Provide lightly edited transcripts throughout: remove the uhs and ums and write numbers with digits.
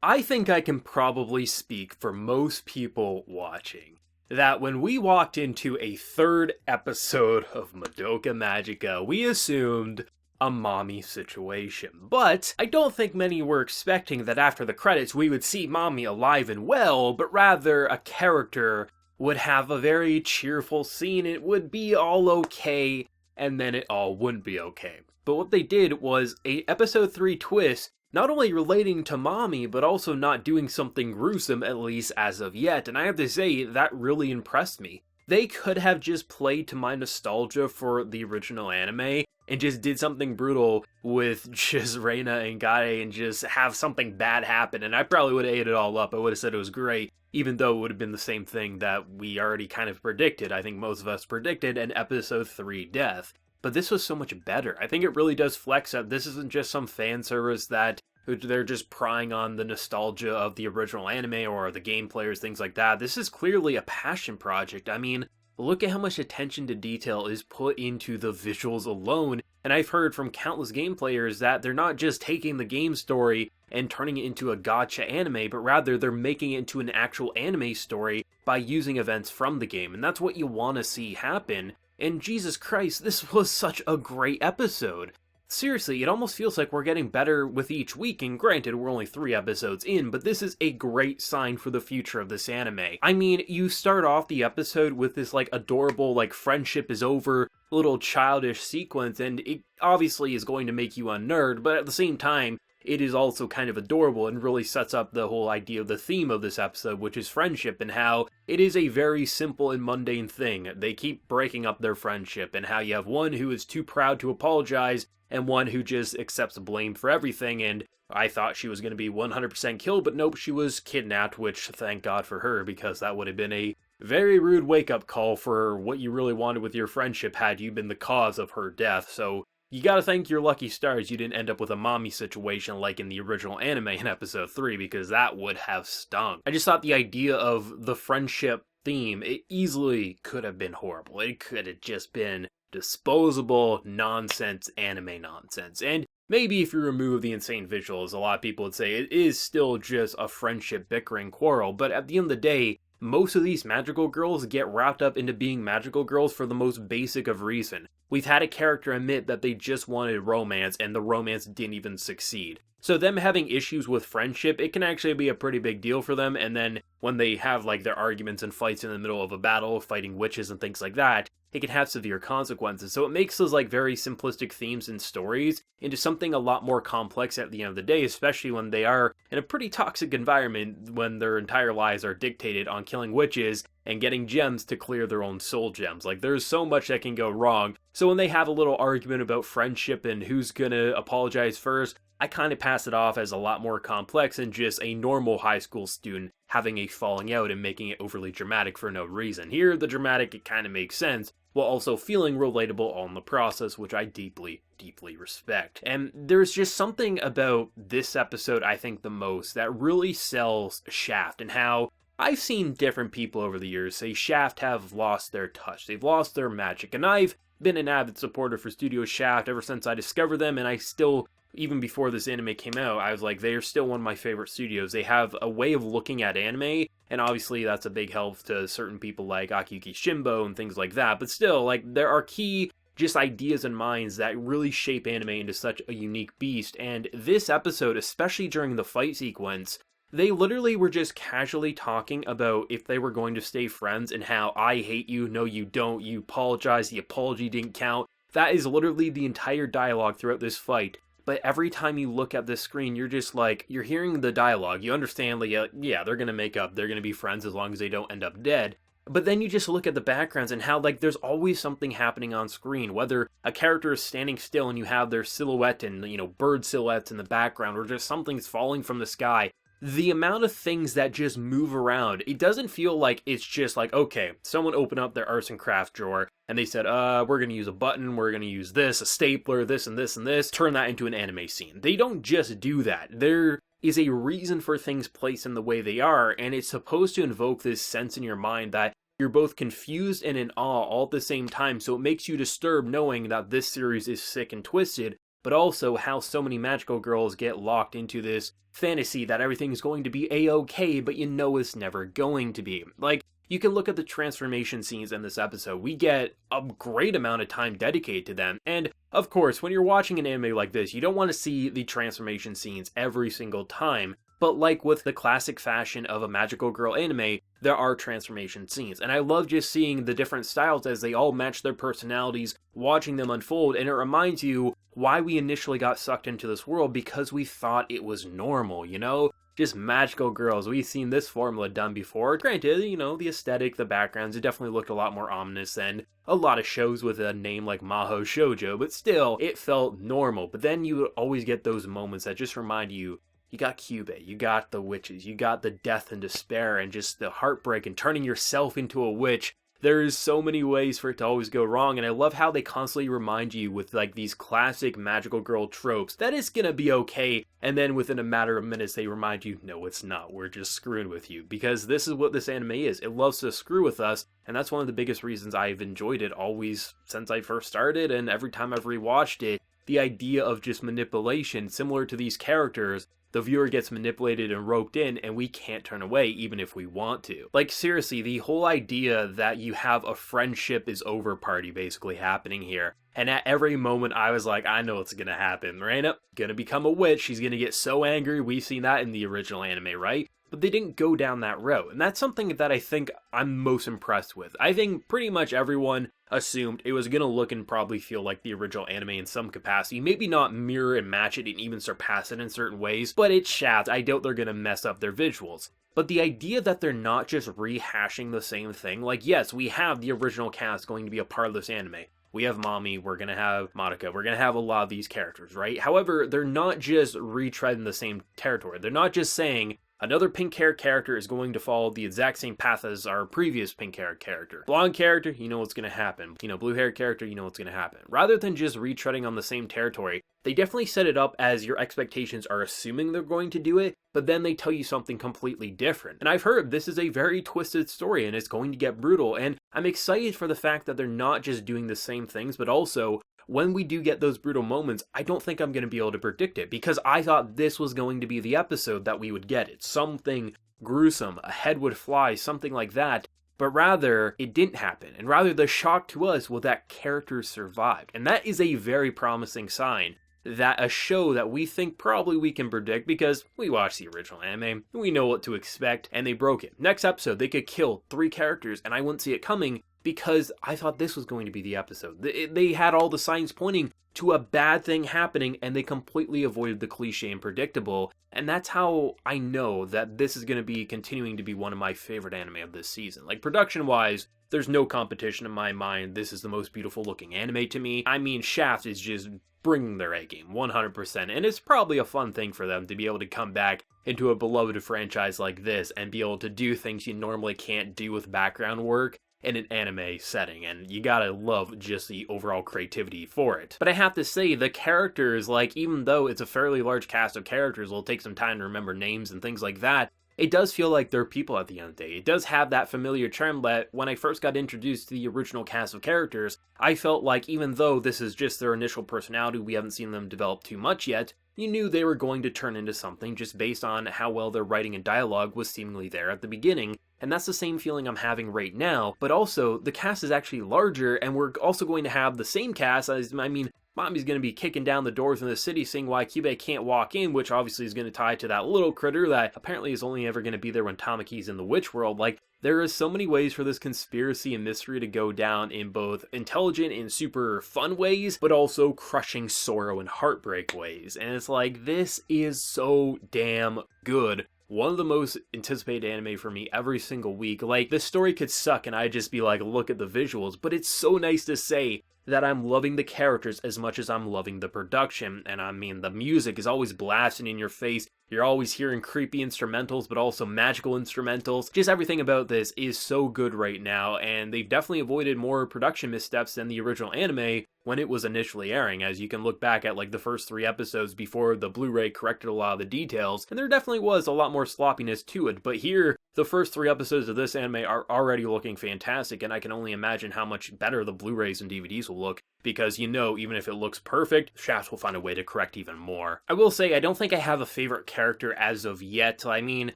I think I can probably speak for most people watching that when we walked into a third episode of Madoka Magica, we assumed a mommy situation. But I don't think many were expecting that after the credits we would see mommy alive and well, but rather a character would have a very cheerful scene, it would be all okay, and then it all wouldn't be okay. But what they did was a episode 3 twist, not only relating to mommy, but also not doing something gruesome, at least as of yet, and I have to say, that really impressed me. They could have just played to my nostalgia for the original anime, and just did something brutal with just Reina and Gae and just have something bad happen, and I probably would have ate it all up. I would have said it was great, even though it would have been the same thing that we already kind of predicted. I think most of us predicted an episode 3 death. But this was so much better. I think it really does flex that this isn't just some fan service that they're just prying on the nostalgia of the original anime or the game players, things like that. This is clearly a passion project. I mean, look at how much attention to detail is put into the visuals alone, and I've heard from countless game players that they're not just taking the game story and turning it into a gacha anime, but rather they're making it into an actual anime story by using events from the game, and that's what you want to see happen. And Jesus Christ, this was such a great episode. Seriously, it almost feels like we're getting better with each week, and granted, we're only 3 episodes in, but this is a great sign for the future of this anime. I mean, you start off the episode with this, adorable, friendship is over, little childish sequence, and it obviously is going to make you a nerd, but at the same time, it is also kind of adorable and really sets up the whole idea of the theme of this episode, which is friendship, and how it is a very simple and mundane thing. They keep breaking up their friendship, and how you have one who is too proud to apologize, and one who just accepts blame for everything, and I thought she was going to be 100% killed, but nope, she was kidnapped, which thank God for her, because that would have been a very rude wake-up call for what you really wanted with your friendship had you been the cause of her death. So you gotta thank your lucky stars you didn't end up with a mommy situation like in the original anime in episode 3, because that would have stung. I just thought the idea of the friendship theme, it easily could have been horrible. It could have just been disposable nonsense, anime nonsense. And maybe if you remove the insane visuals, a lot of people would say it is still just a friendship bickering quarrel, but at the end of the day, most of these magical girls get wrapped up into being magical girls for the most basic of reason. We've had a character admit that they just wanted romance, and the romance didn't even succeed. So them having issues with friendship, it can actually be a pretty big deal for them, and then when they have their arguments and fights in the middle of a battle, fighting witches and things like that, it can have severe consequences. So it makes those very simplistic themes and stories into something a lot more complex at the end of the day, especially when they are in a pretty toxic environment when their entire lives are dictated on killing witches and getting gems to clear their own soul gems. There's so much that can go wrong. So when they have a little argument about friendship and who's gonna apologize first, I kind of pass it off as a lot more complex than just a normal high school student having a falling out and making it overly dramatic for no reason. Here, the dramatic, it kind of makes sense, while also feeling relatable on the process, which I deeply, deeply respect. And there's just something about this episode I think the most that really sells Shaft, and how I've seen different people over the years say Shaft have lost their touch, they've lost their magic, and I've been an avid supporter for Studio Shaft ever since I discovered them, and I still, even before this anime came out, I was like, they are still one of my favorite studios. They have a way of looking at anime, and obviously that's a big help to certain people like Akiyuki Shimbo and things like that, but still, there are key just ideas and minds that really shape anime into such a unique beast, and this episode, especially during the fight sequence, they literally were just casually talking about if they were going to stay friends and how I hate you, no you don't, you apologize, the apology didn't count. That is literally the entire dialogue throughout this fight. But every time you look at this screen, you're just you're hearing the dialogue. You understand, yeah, they're gonna make up, they're gonna be friends as long as they don't end up dead. But then you just look at the backgrounds and how, there's always something happening on screen. Whether a character is standing still and you have their silhouette and, bird silhouettes in the background, or just something's falling from the sky. The amount of things that just move around, it doesn't feel like it's just okay, someone opened up their arts and crafts drawer and they said, we're gonna use a button, we're gonna use this, a stapler, this and this and this, turn that into an anime scene. They don't just do that. There is a reason for things placed in the way they are, and it's supposed to invoke this sense in your mind that you're both confused and in awe all at the same time, so it makes you disturbed knowing that this series is sick and twisted, but also how so many magical girls get locked into this fantasy that everything's going to be a-okay, but you know it's never going to be. Like, you can look at the transformation scenes in this episode. We get a great amount of time dedicated to them. And of course, when you're watching an anime like this, you don't want to see the transformation scenes every single time. But like with the classic fashion of a magical girl anime, there are transformation scenes. And I love just seeing the different styles as they all match their personalities, watching them unfold. And it reminds you why we initially got sucked into this world, because we thought it was normal, you know? Just magical girls. We've seen this formula done before. Granted, you know, the aesthetic, the backgrounds, it definitely looked a lot more ominous than a lot of shows with a name like Mahou Shoujo, but still, it felt normal. But then you would always get those moments that just remind you, you got Kyubey, you got the witches, you got the death and despair and just the heartbreak and turning yourself into a witch. There's so many ways for it to always go wrong, and I love how they constantly remind you with like these classic magical girl tropes that it's gonna be okay, and then within a matter of minutes they remind you, no it's not, we're just screwing with you, because this is what this anime is. It loves to screw with us, and that's one of the biggest reasons I've enjoyed it always since I first started, and every time I've rewatched it, the idea of just manipulation, similar to these characters, the viewer gets manipulated and roped in, and we can't turn away even if we want to. Like, seriously, the whole idea that you have a friendship is over party basically happening here. And at every moment I was like, I know what's gonna happen. Reina gonna become a witch, she's gonna get so angry. We've seen that in the original anime, right? But they didn't go down that road, and that's something that I think I'm most impressed with. I think pretty much everyone assumed it was gonna look and probably feel like the original anime in some capacity, maybe not mirror and match it and even surpass it in certain ways, but it's Shaft. I doubt they're gonna mess up their visuals. But the idea that they're not just rehashing the same thing, like yes, we have the original cast going to be a part of this anime. We have Mami, we're going to have Madoka, we're going to have a lot of these characters, right? However, they're not just retreading the same territory. They're not just saying, another pink-haired character is going to follow the exact same path as our previous pink-haired character. Blonde character, you know what's going to happen. You know, blue-haired character, you know what's going to happen. Rather than just retreading on the same territory, they definitely set it up as your expectations are assuming they're going to do it, but then they tell you something completely different. And I've heard this is a very twisted story and it's going to get brutal, and I'm excited for the fact that they're not just doing the same things, but also when we do get those brutal moments, I don't think I'm going to be able to predict it, because I thought this was going to be the episode that we would get it. Something gruesome, a head would fly, something like that. But rather, it didn't happen. And rather, the shock to us was that characters survived. And that is a very promising sign that a show that we think probably we can predict, because we watched the original anime, we know what to expect, and they broke it. Next episode, they could kill 3 characters, and I wouldn't see it coming, because I thought this was going to be the episode. They had all the signs pointing to a bad thing happening, and they completely avoided the cliche and predictable, and that's how I know that this is going to be continuing to be one of my favorite anime of this season. Like, production-wise, there's no competition in my mind. This is the most beautiful looking anime to me. I mean, Shaft is just bringing their A-game, 100%, and it's probably a fun thing for them to be able to come back into a beloved franchise like this and be able to do things you normally can't do with background work in an anime setting, and you gotta love just the overall creativity for it. But I have to say, the characters, like, even though it's a fairly large cast of characters, it'll take some time to remember names and things like that, it does feel like they're people at the end of the day. It does have that familiar charm that when I first got introduced to the original cast of characters, I felt like even though this is just their initial personality, we haven't seen them develop too much yet, you knew they were going to turn into something just based on how well their writing and dialogue was seemingly there at the beginning. And that's the same feeling I'm having right now, but also the cast is actually larger, and we're also going to have the same cast as, Mami's going to be kicking down the doors in the city seeing why Kyubey can't walk in, which obviously is going to tie to that little critter that apparently is only ever going to be there when Tamaki's in the witch world. Like, there are so many ways for this conspiracy and mystery to go down in both intelligent and super fun ways, but also crushing sorrow and heartbreak ways. And it's like, this is so damn good. One of the most anticipated anime for me every single week. Like, this story could suck and I'd just be like, look at the visuals, but it's so nice to say that I'm loving the characters as much as I'm loving the production. And I mean, the music is always blasting in your face. You're always hearing creepy instrumentals, but also magical instrumentals. Just everything about this is so good right now, and they've definitely avoided more production missteps than the original anime, when it was initially airing, as you can look back at like the first 3 episodes before the Blu-ray corrected a lot of the details, and there definitely was a lot more sloppiness to it, but here, the first 3 episodes of this anime are already looking fantastic, and I can only imagine how much better the Blu-rays and DVDs will look, because you know, even if it looks perfect, Shaft will find a way to correct even more. I will say, I don't think I have a favorite character as of yet. I mean,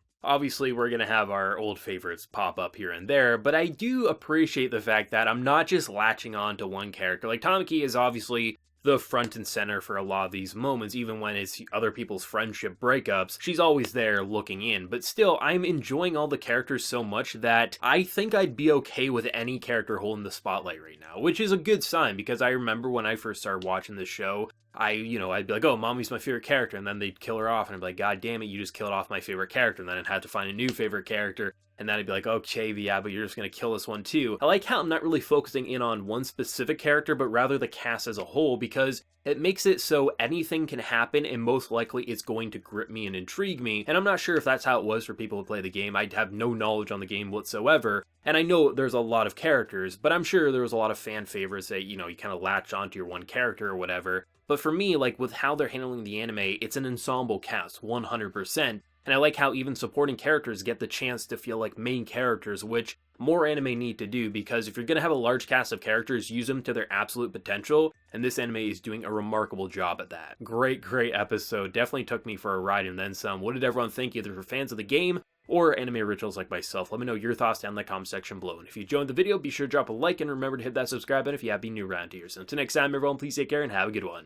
obviously, we're going to have our old favorites pop up here and there, but I do appreciate the fact that I'm not just latching on to one character. Like, Tamaki is obviously the front and center for a lot of these moments, even when it's other people's friendship breakups. She's always there looking in, but still, I'm enjoying all the characters so much that I think I'd be okay with any character holding the spotlight right now, which is a good sign, because I remember when I first started watching the show, I'd be like, oh, Mommy's my favorite character, and then they'd kill her off, and I'd be like, God damn it, you just killed off my favorite character, and then I'd have to find a new favorite character, and then I'd be like, okay, yeah, but you're just gonna kill this one too. I like how I'm not really focusing in on one specific character, but rather the cast as a whole, because it makes it so anything can happen, and most likely it's going to grip me and intrigue me, and I'm not sure if that's how it was for people who play the game. I have no knowledge on the game whatsoever, and I know there's a lot of characters, but I'm sure there was a lot of fan favorites that, you know, you kind of latch onto your one character or whatever. But for me, like, with how they're handling the anime, it's an ensemble cast, 100%, and I like how even supporting characters get the chance to feel like main characters, which more anime need to do, because if you're going to have a large cast of characters, use them to their absolute potential, and this anime is doing a remarkable job at that. Great episode, definitely took me for a ride and then some. What did everyone think, either for fans of the game or anime originals like myself? Let me know your thoughts down in the comment section below, and if you enjoyed the video, be sure to drop a like, and remember to hit that subscribe button if you have been new around here. So until next time, everyone, please take care and have a good one.